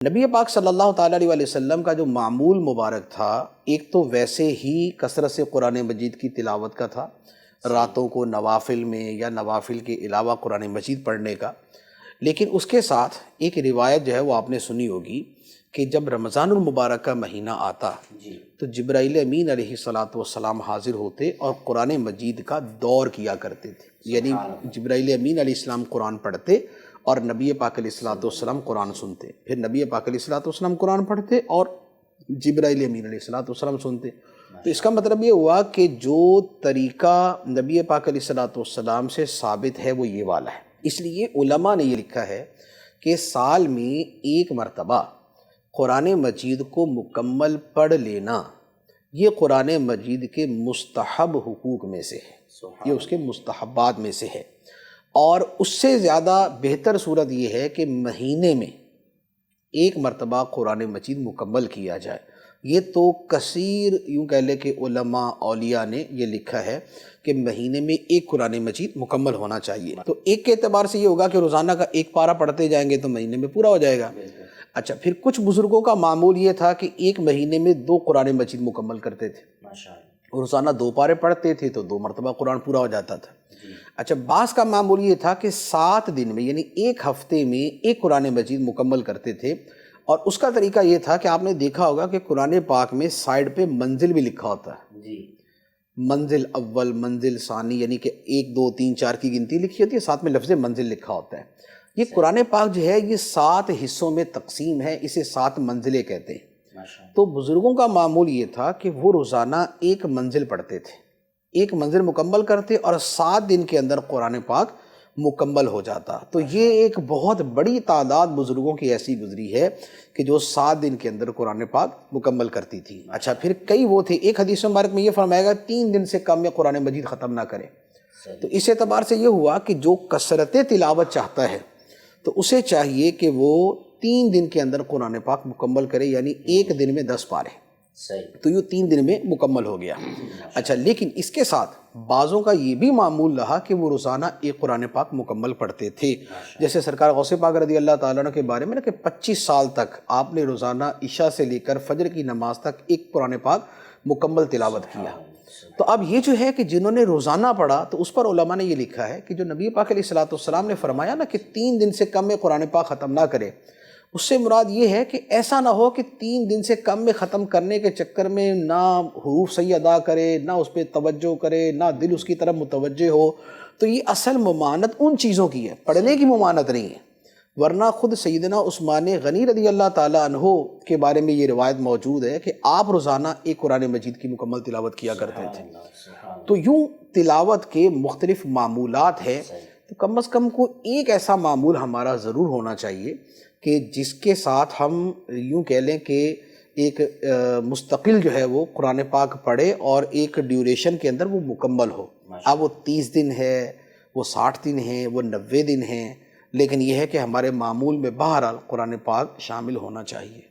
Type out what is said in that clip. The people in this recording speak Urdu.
نبی پاک صلی اللہ تعالیٰ علیہ وسلم کا جو معمول مبارک تھا، ایک تو ویسے ہی کثرت سے قرآن مجید کی تلاوت کا تھا، راتوں کو نوافل میں یا نوافل کے علاوہ قرآن مجید پڑھنے کا، لیکن اس کے ساتھ ایک روایت جو ہے وہ آپ نے سنی ہوگی کہ جب رمضان المبارک کا مہینہ آتا تو جبرائیل امین علیہ السلام حاضر ہوتے اور قرآن مجید کا دور کیا کرتے تھے، یعنی جبرائیل امین علیہ السلام قرآن پڑھتے اور نبی پاک علیہ السلام قرآن سنتے، پھر نبی پاک علیہ السلام قرآن پڑھتے اور جبرائیل امین علیہ السلام سنتے۔ تو اس کا مطلب یہ ہوا کہ جو طریقہ نبی پاک علیہ السلام سے ثابت ہے وہ یہ والا ہے۔ اس لیے علماء نے یہ لکھا ہے کہ سال میں ایک مرتبہ قرآن مجید کو مکمل پڑھ لینا یہ قرآن مجید کے مستحب حقوق میں سے ہے، یہ اس کے مستحبات میں سے ہے، اور اس سے زیادہ بہتر صورت یہ ہے کہ مہینے میں ایک مرتبہ قرآن مجید مکمل کیا جائے۔ یہ تو کثیر یوں کہہ لے کہ علماء اولیاء نے یہ لکھا ہے کہ مہینے میں ایک قرآن مجید مکمل ہونا چاہیے۔ تو ایک کے اعتبار سے یہ ہوگا کہ روزانہ کا ایک پارہ پڑھتے جائیں گے تو مہینے میں پورا ہو جائے گا۔ اچھا، پھر کچھ بزرگوں کا معمول یہ تھا کہ ایک مہینے میں 2 قرآن مجید مکمل کرتے تھے، روزانہ 2 پارے پڑھتے تھے تو 2 مرتبہ قرآن پورا ہو جاتا تھا۔ اچھا، بعض کا معمول یہ تھا کہ 7 دن میں یعنی ایک ہفتے میں ایک قرآن مجید مکمل کرتے تھے، اور اس کا طریقہ یہ تھا کہ آپ نے دیکھا ہوگا کہ قرآن پاک میں سائڈ پہ منزل بھی لکھا ہوتا ہے، منزل اول، منزل ثانی، یعنی کہ 1 2 3 4 کی گنتی لکھی ہوتی ہے، ساتھ میں لفظ منزل لکھا ہوتا ہے۔ یہ قرآن پاک جو ہے یہ 7 حصوں میں تقسیم ہے، اسے 7 منزلیں کہتے ہیں۔ تو بزرگوں کا معمول یہ تھا کہ وہ روزانہ ایک منزل پڑھتے تھے، ایک منزل مکمل کرتے اور 7 دن کے اندر قرآن پاک مکمل ہو جاتا۔ تو یہ ایک بہت بڑی تعداد بزرگوں کی ایسی گزری ہے کہ جو 7 دن کے اندر قرآن پاک مکمل کرتی تھی۔ اچھا، پھر کئی وہ تھے، ایک حدیث مبارک میں یہ فرمایا گا 3 دن سے کم میں قرآن مجید ختم نہ کرے۔ تو اس اعتبار سے یہ ہوا کہ جو کثرت تلاوت چاہتا ہے تو اسے چاہیے کہ وہ 3 دن کے اندر قرآن پاک مکمل کرے، یعنی ایک دن میں 10 پارے، تو یہ 3 دن میں مکمل ہو گیا۔ اچھا، لیکن اس کے ساتھ بعضوں کا یہ بھی معمول رہا کہ وہ روزانہ ایک قرآن پاک مکمل پڑھتے تھے، جیسے سرکار غوث پاک رضی اللہ تعالیٰ عنہ کے بارے میں کہ 25 سال تک آپ نے روزانہ عشاء سے لے کر فجر کی نماز تک ایک قرآن پاک مکمل تلاوت کیا۔ تو اب یہ جو ہے کہ جنہوں نے روزانہ پڑھا تو اس پر علماء نے یہ لکھا ہے کہ جو نبی پاک علیہ السلام نے فرمایا نا کہ 3 دن سے کم میں قرآن پاک ختم نہ کرے، اس سے مراد یہ ہے کہ ایسا نہ ہو کہ 3 دن سے کم میں ختم کرنے کے چکر میں نہ حروف صحیح ادا کرے، نہ اس پہ توجہ کرے، نہ دل اس کی طرف متوجہ ہو۔ تو یہ اصل ممانت ان چیزوں کی ہے، پڑھنے کی ممانت نہیں ہے، ورنہ خود سیدنا عثمان غنی رضی اللہ تعالیٰ عنہ کے بارے میں یہ روایت موجود ہے کہ آپ روزانہ ایک قرآن مجید کی مکمل تلاوت کیا کرتے تھے۔ تو یوں تلاوت کے مختلف معمولات ہیں، تو کم از کم کو ایک ایسا معمول ہمارا ضرور ہونا چاہیے کہ جس کے ساتھ ہم یوں کہہ لیں کہ ایک مستقل جو ہے وہ قرآن پاک پڑھے اور ایک ڈیوریشن کے اندر وہ مکمل ہو۔ اب وہ 30 دن ہے، وہ 60 دن ہیں، وہ 90 دن ہیں، لیکن یہ ہے کہ ہمارے معمول میں بہرحال قرآن پاک شامل ہونا چاہیے۔